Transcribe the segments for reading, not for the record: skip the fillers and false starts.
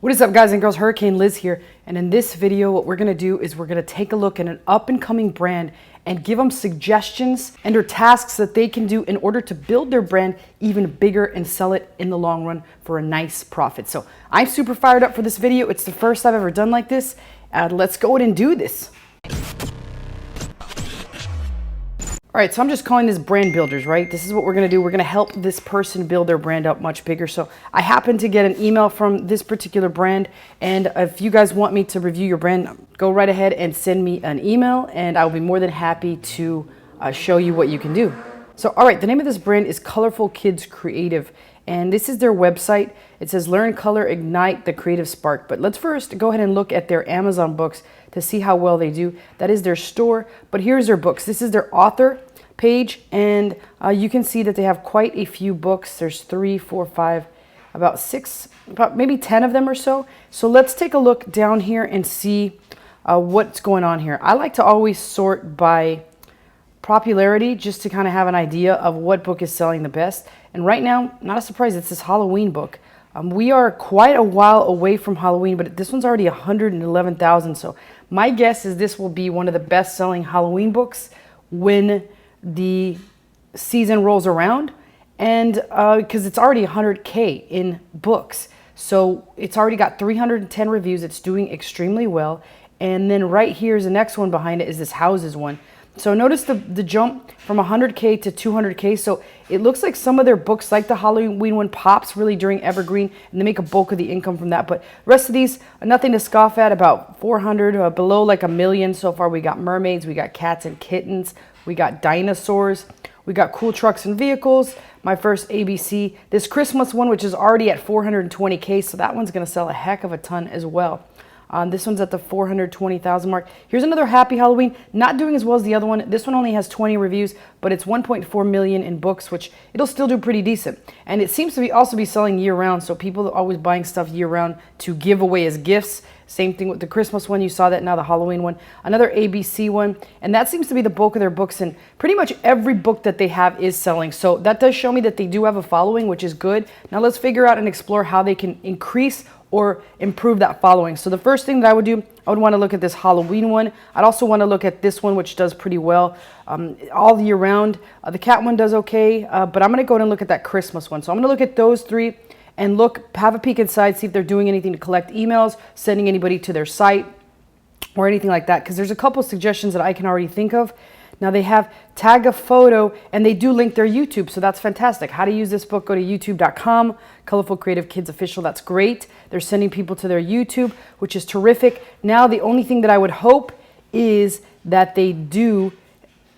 What is up, guys and girls? Hurricane Liz here, and in this video what we're going to do is we're going to take a look at an up-and-coming brand and give them suggestions and or tasks that they can do in order to build their brand even bigger and sell it in the long run for a nice profit. So I'm super fired up for this video. It's the first I've ever done like this. Let's go ahead and do this. All right, so I'm just calling this brand builders, right? This is what we're gonna do. We're gonna help this person build their brand up much bigger. So I happen to get an email from this particular brand, and if you guys want me to review your brand, go right ahead and send me an email, and I'll be more than happy to show you what you can do. So, all right, the name of this brand is Colorful Kids Creative, and this is their website. It says, Learn, Color, Ignite the Creative Spark. But let's first go ahead and look at their Amazon books to see how well they do. That is their store, but here's their books. This is their author page, and you can see that they have quite a few books. There's 3, 4, 5, about 6, about maybe 10 of them or so. So let's take a look down here and see what's going on here. I like to always sort by popularity just to kind of have an idea of what book is selling the best. And right now, not a surprise, it's this Halloween book. We are quite a while away from Halloween, but this one's already 111,000. So my guess is this will be one of the best selling Halloween books when the season rolls around, and because it's already 100K in books. So it's already got 310 reviews. It's doing extremely well. And then right here is the next one behind it is this houses one. So notice the jump from 100K to 200K. So it looks like some of their books, like the Halloween one, pops really during Evergreen, and they make a bulk of the income from that. But the rest of these, nothing to scoff at, about 400, below like 1 million so far. We got mermaids, we got cats and kittens, we got dinosaurs, we got cool trucks and vehicles, my first ABC. This Christmas one, which is already at 420K, so that one's going to sell a heck of a ton as well. This one's at the 420,000 mark. Here's another Happy Halloween, not doing as well as the other one. This one only has 20 reviews, but it's 1.4 million in books, which it'll still do pretty decent. And it seems to also be selling year-round, so people are always buying stuff year-round to give away as gifts. Same thing with the Christmas one. You saw that now, the Halloween one. Another ABC one, and that seems to be the bulk of their books, and pretty much every book that they have is selling. So that does show me that they do have a following, which is good. Now let's figure out and explore how they can increase or improve that following. So the first thing that I would do, I would want to look at this Halloween one. I'd also want to look at this one, which does pretty well all year round. The cat one does okay, but I'm going to go and look at that Christmas one. So I'm going to look at those three and look, have a peek inside, see if they're doing anything to collect emails, sending anybody to their site, or anything like that, because there's a couple suggestions that I can already think of. Now they have tag a photo, and they do link their YouTube, so that's fantastic. How to use this book, go to youtube.com, Colorful Creative Kids Official. That's great. They're sending people to their YouTube, which is terrific. Now the only thing that I would hope is that they do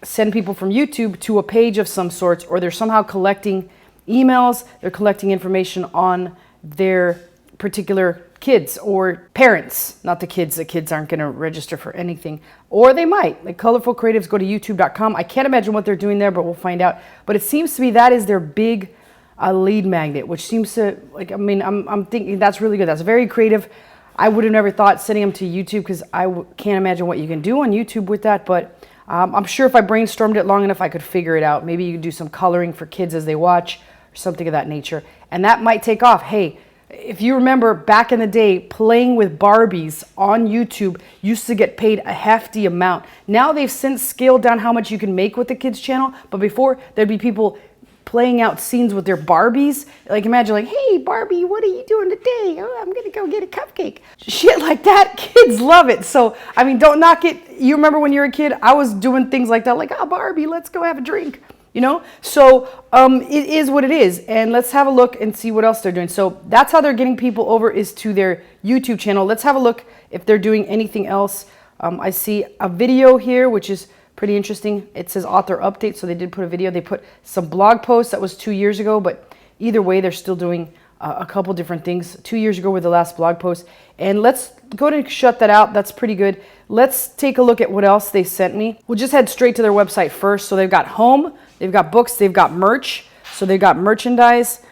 send people from YouTube to a page of some sorts, or they're somehow collecting emails, they're collecting information on their particular kids or parents, not the kids. The kids aren't going to register for anything, or they might. Like Colorful Creatives, go to youtube.com. I can't imagine what they're doing there, but we'll find out. But it seems to be that is their big lead magnet, which seems to, like, I mean, I'm thinking that's really good. That's very creative. I would have never thought sending them to YouTube, because I can't imagine what you can do on YouTube with that, but I'm sure if I brainstormed it long enough, I could figure it out. Maybe you could do some coloring for kids as they watch, or something of that nature, and that might take off. Hey, if you remember back in the day, playing with Barbies on YouTube used to get paid a hefty amount. Now they've since scaled down how much you can make with the kids channel, but before there'd be people playing out scenes with their Barbies. Like imagine like, hey Barbie, what are you doing today? Oh, I'm gonna go get a cupcake. Shit like that, kids love it. So, I mean, don't knock it. You remember when you were a kid, I was doing things like that, like, oh Barbie, let's go have a drink. You know, so it is what it is, and let's have a look and see what else they're doing. So that's how they're getting people over, is to their YouTube channel. Let's have a look if they're doing anything else. I see a video here, which is pretty interesting. It says author update, so they did put a video. They put some blog posts that was 2 years ago, but either way, they're still doing a couple different things. 2 years ago were the last blog post, and let's go ahead and shut that out. That's pretty good. Let's take a look at what else they sent me. We'll just head straight to their website first. So they've got home, they've got books, they've got merch. So they've got merchandise.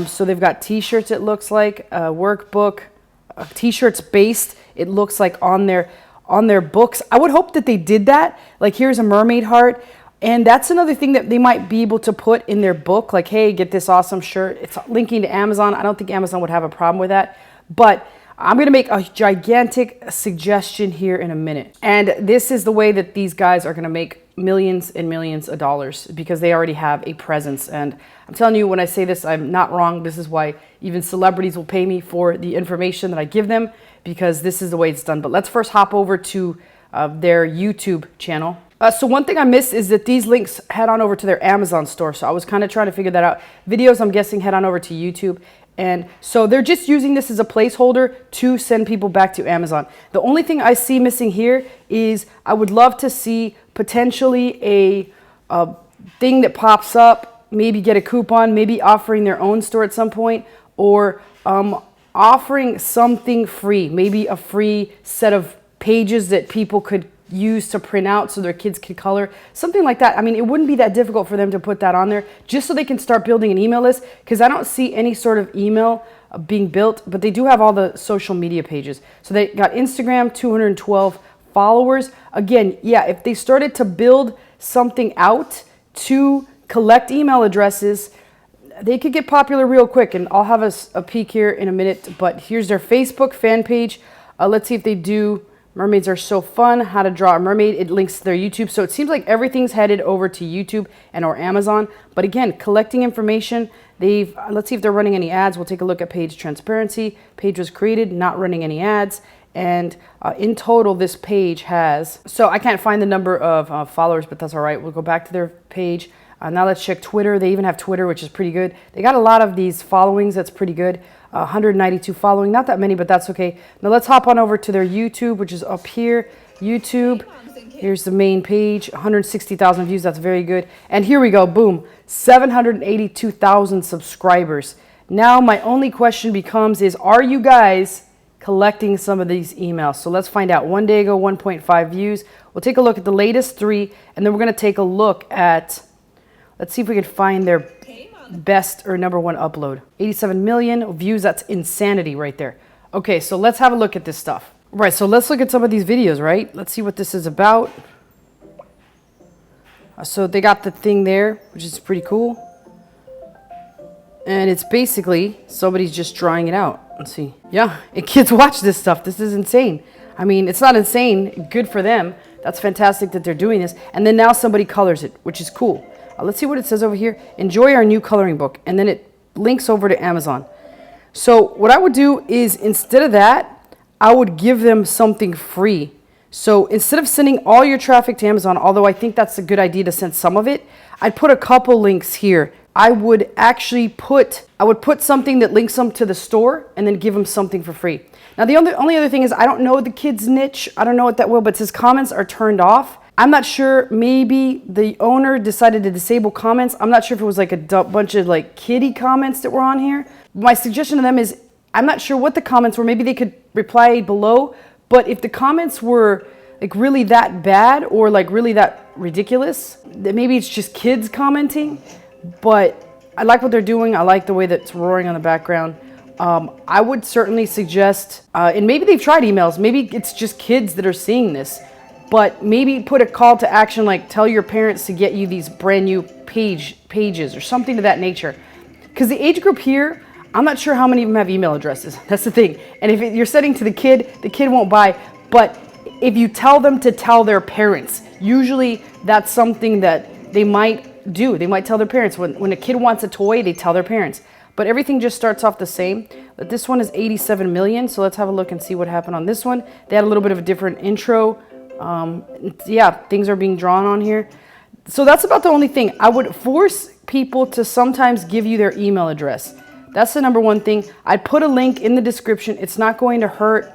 So they've got t-shirts, it looks like, workbook, t-shirts based, it looks like on their books. I would hope that they did that. Like here's a mermaid heart. And that's another thing that they might be able to put in their book. Like, hey, get this awesome shirt. It's linking to Amazon. I don't think Amazon would have a problem with that. But I'm going to make a gigantic suggestion here in a minute. And this is the way that these guys are going to make millions and millions of dollars because they already have a presence. And I'm telling you, when I say this, I'm not wrong. This is why even celebrities will pay me for the information that I give them, because this is the way it's done. But let's first hop over to their YouTube channel. So one thing I missed is that these links head on over to their Amazon store. So I was kind of trying to figure that out. Videos, I'm guessing, head on over to YouTube. And so they're just using this as a placeholder to send people back to Amazon. The only thing I see missing here is I would love to see potentially a thing that pops up, maybe get a coupon, maybe offering their own store at some point, or offering something free, maybe a free set of pages that people could use to print out so their kids can color, something like that. I mean, it wouldn't be that difficult for them to put that on there just so they can start building an email list, because I don't see any sort of email being built, but they do have all the social media pages. So they got Instagram, 212 followers. Again, yeah, if they started to build something out to collect email addresses, they could get popular real quick. And I'll have a peek here in a minute, but here's their Facebook fan page. Let's see if they do Mermaids Are So Fun, How to Draw a Mermaid. It links to their YouTube. So it seems like everything's headed over to YouTube and or Amazon. But again, collecting information. Let's see if they're running any ads. We'll take a look at page transparency. Page was created, not running any ads. And in total, this page has, so I can't find the number of followers, but that's all right. We'll go back to their page. Now let's check Twitter. They even have Twitter, which is pretty good. They got a lot of these followings. That's pretty good. 192 following, not that many, but that's okay. Now let's hop on over to their YouTube, which is up here. YouTube, here's the main page, 160,000 views. That's very good. And here we go, boom, 782,000 subscribers. Now my only question becomes is, are you guys collecting some of these emails? So let's find out. One day ago, 1.5 views. We'll take a look at the latest 3, and then we're going to take a look at, let's see if we can find their best or number 1 upload. 87 million views. That's insanity right there. Okay, so let's have a look at this stuff. Right, so let's look at some of these videos, right? Let's see what this is about. So they got the thing there, which is pretty cool. And it's basically somebody's just drawing it out. Let's see. Yeah, and kids watch this stuff. This is insane. I mean, it's not insane. Good for them. That's fantastic that they're doing this. And then now somebody colors it, which is cool. Let's see what it says over here. Enjoy our new coloring book. And then it links over to Amazon. So what I would do is, instead of that, I would give them something free. So instead of sending all your traffic to Amazon, although I think that's a good idea to send some of it, I'd put a couple links here. I would actually put something that links them to the store and then give them something for free. Now, the only other thing is, I don't know the kids' niche. I don't know what that will, but it says comments are turned off. I'm not sure. Maybe the owner decided to disable comments. I'm not sure if it was like a bunch of like kiddie comments that were on here. My suggestion to them is, I'm not sure what the comments were. Maybe they could reply below. But if the comments were like really that bad or like really that ridiculous, then maybe it's just kids commenting. But I like what they're doing. I like the way that it's roaring on the background. I would certainly suggest, and maybe they've tried emails. Maybe it's just kids that are seeing this. But maybe put a call to action, like tell your parents to get you these brand new pages or something to that nature. Because the age group here, I'm not sure how many of them have email addresses. That's the thing. And if you're setting to the kid won't buy. But if you tell them to tell their parents, usually that's something that they might do. They might tell their parents. When a kid wants a toy, they tell their parents. But everything just starts off the same. But this one is 87 million. So let's have a look and see what happened on this one. They had a little bit of a different intro. Yeah, things are being drawn on here. So that's about the only thing. I would force people to sometimes give you their email address. That's the number 1 thing. I'd put a link in the description. It's not going to hurt.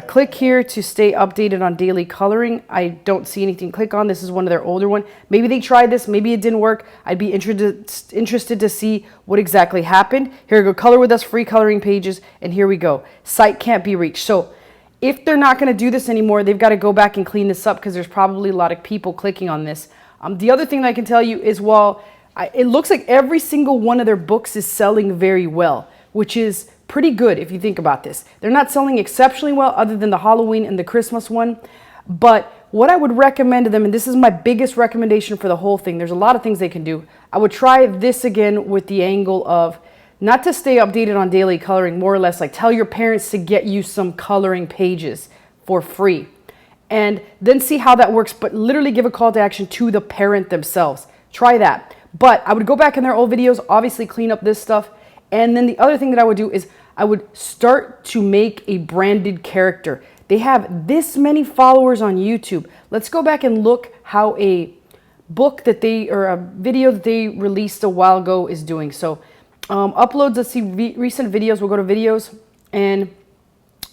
Click here to stay updated on daily coloring. I don't see anything. Click on. This is one of their older one. Maybe they tried this. Maybe it didn't work. I'd be interested to see what exactly happened. Here we go. Color with us, free coloring pages. And here we go. Site can't be reached. So if they're not going to do this anymore, they've got to go back and clean this up, because there's probably a lot of people clicking on this. The other thing that I can tell you is, it looks like every single one of their books is selling very well, which is pretty good if you think about this. They're not selling exceptionally well other than the Halloween and the Christmas one. But what I would recommend to them, and this is my biggest recommendation for the whole thing, there's a lot of things they can do. I would try this again with the angle of not to stay updated on daily coloring, more or less like tell your parents to get you some coloring pages for free. And then see how that works, but literally give a call to action to the parent themselves. Try that. But I would go back in their old videos, obviously clean up this stuff. And then the other thing that I would do is I would start to make a branded character. They have this many followers on YouTube. Let's go back and look how a book that they, or a video that they released a while ago is doing. So uploads, let's see, recent videos, we'll go to videos, and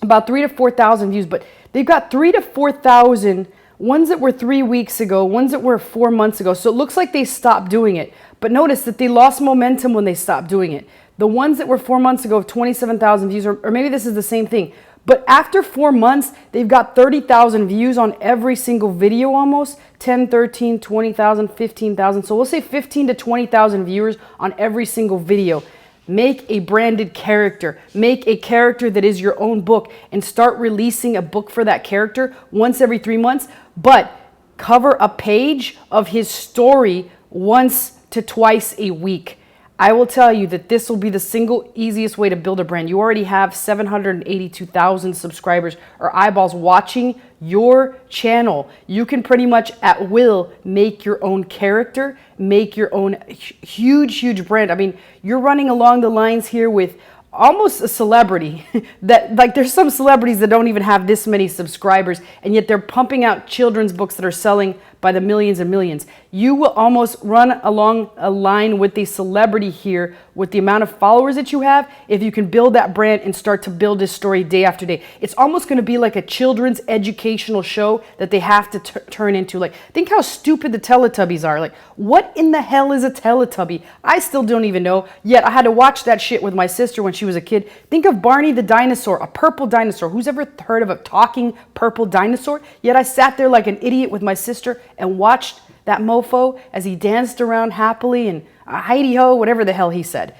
about 3,000 to 4,000 views, but they've got 3,000 to 4,000 ones that were 3 weeks ago, ones that were 4 months ago. So it looks like they stopped doing it. But notice that they lost momentum when they stopped doing it. The ones that were 4 months ago, 27,000 views, or maybe this is the same thing. But after 4 months, they've got 30,000 views on every single video almost. 10, 13, 20,000, 15,000. So we'll say 15 to 20,000 viewers on every single video. Make a branded character. Make a character that is your own book and start releasing a book for that character once every 3 months. But cover a page of his story once to twice a week. I will tell you that this will be the single easiest way to build a brand. You already have 782,000 subscribers or eyeballs watching your channel. You can pretty much at will make your own character, make your own huge brand. I mean, you're running along the lines here with almost a celebrity that, like, there's some celebrities that don't even have this many subscribers, and yet they're pumping out children's books that are selling by the millions and millions. You will almost run along a line with a celebrity here with the amount of followers that you have if you can build that brand and start to build this story day after day. It's almost going to be like a children's educational show that they have to turn into. Like, think how stupid the Teletubbies are. Like, what in the hell is a Teletubby? I still don't even know. Yet I had to watch that shit with my sister when she was a kid. Think of Barney the dinosaur, a purple dinosaur. Who's ever heard of a talking purple dinosaur? Yet I sat there like an idiot with my sister and watched that mofo as he danced around happily and Heidi-ho, whatever the hell he said.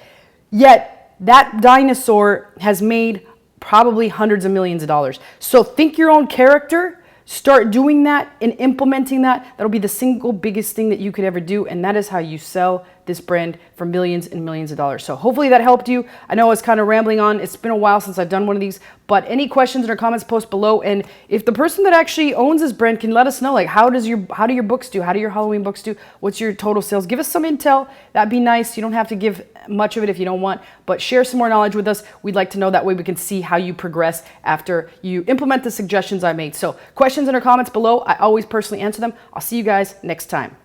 Yet that dinosaur has made probably hundreds of millions of dollars. So think your own character, start doing that and implementing that. That'll be the single biggest thing that you could ever do, and that is how you sell this brand for millions and millions of dollars. So hopefully that helped you. I know I was kind of rambling on. It's been a while since I've done one of these, but any questions or comments, post below. And if the person that actually owns this brand can let us know, like, how do your books do? How do your Halloween books do? What's your total sales? Give us some intel. That'd be nice. You don't have to give much of it if you don't want, but share some more knowledge with us. We'd like to know. That way we can see how you progress after you implement the suggestions I made. So questions and or comments below. I always personally answer them. I'll see you guys next time.